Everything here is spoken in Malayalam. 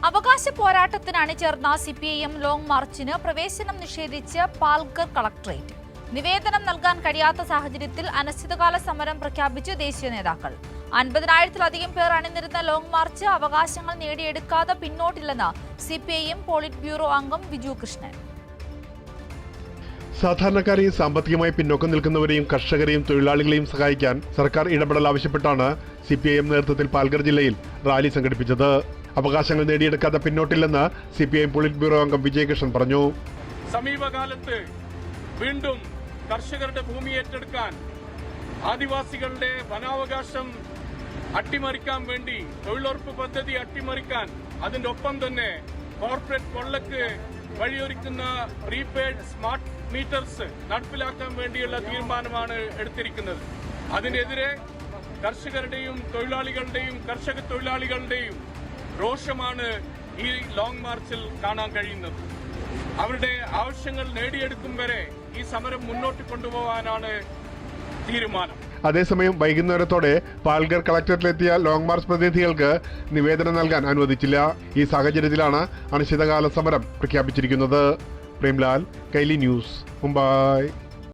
അവകാശ പോരാട്ടത്തിന് അണിചേർന്ന സിപിഐഎം ലോങ് മാർച്ചിന് പ്രവേശനം നിഷേധിച്ച് പാൽഘർ കളക്ടറേറ്റ്. നിവേദനം നൽകാൻ കഴിയാത്ത സാഹചര്യത്തിൽ അനിശ്ചിതകാല സമരം പ്രഖ്യാപിച്ച് ദേശീയ നേതാക്കൾ. 50,000-ലധികം പേർ അണിനിരുന്ന ലോങ് മാർച്ച് അവകാശങ്ങൾ നേടിയെടുക്കാതെ പിന്നോട്ടില്ലെന്ന് സിപിഐഎം പോളിറ്റ് ബ്യൂറോ അംഗം വിജു കൃഷ്ണൻ. സാധാരണക്കാരെയും സാമ്പത്തികമായി പിന്നോക്കം നിൽക്കുന്നവരെയും കർഷകരെയും തൊഴിലാളികളെയും സഹായിക്കാൻ സർക്കാർ ഇടപെടൽ ആവശ്യപ്പെട്ടാണ് സിപിഐഎം നേതൃത്വത്തിൽ പാൽഘർ ജില്ലയിൽ റാലി സംഘടിപ്പിച്ചത്. അവകാശങ്ങൾ നേടിയെടുക്കാതെ പിന്നോട്ടില്ലെന്ന് സിപിഐഎം പോളിറ്റ് ബ്യൂറോ അംഗം വിജയകൃഷ്ണൻ പറഞ്ഞു. സമീപകാലത്ത് വീണ്ടും കർഷകരുടെ ഭൂമി ഏറ്റെടുക്കാൻ, ആദിവാസികളുടെ വനാവകാശം അട്ടിമറിക്കാൻ വേണ്ടി, തൊഴിലുറപ്പ് പദ്ധതി അട്ടിമറിക്കാൻ, അതിന്റെ ഒപ്പം തന്നെ കോർപ്പറേറ്റ് കൊള്ളക്ക് വഴിയൊരുക്കുന്ന പ്രീപെയ്ഡ് സ്മാർട്ട് മീറ്റേഴ്സ് നടപ്പിലാക്കാൻ വേണ്ടിയുള്ള തീരുമാനമാണ് എടുത്തിരിക്കുന്നത്. അതിനെതിരെ കർഷകരുടെയും തൊഴിലാളികളുടെയും കർഷക തൊഴിലാളികളുടെയും രോഷമാണ് ഈ ലോങ് മാർച്ചിൽ കാണാൻ കഴിയുന്നത്. അവരുടെ ആവശ്യങ്ങൾ നേടിയെടുക്കും വരെ ഈ സമരം മുന്നോട്ട് കൊണ്ടുപോകാനാണ് തീരുമാനം. അതേസമയം വൈകുന്നേരത്തോടെ പാൽഘർ കളക്ടറേറ്റിലെത്തിയ ലോങ് മാർച്ച് പ്രതിനിധികൾക്ക് നിവേദനം നൽകാൻ അനുവദിച്ചില്ല. ഈ സാഹചര്യത്തിലാണ് അനിശ്ചിതകാല സമരം പ്രഖ്യാപിച്ചിരിക്കുന്നത്. പ്രേംലാൽ, കൈലി ന്യൂസ്, മുംബൈ.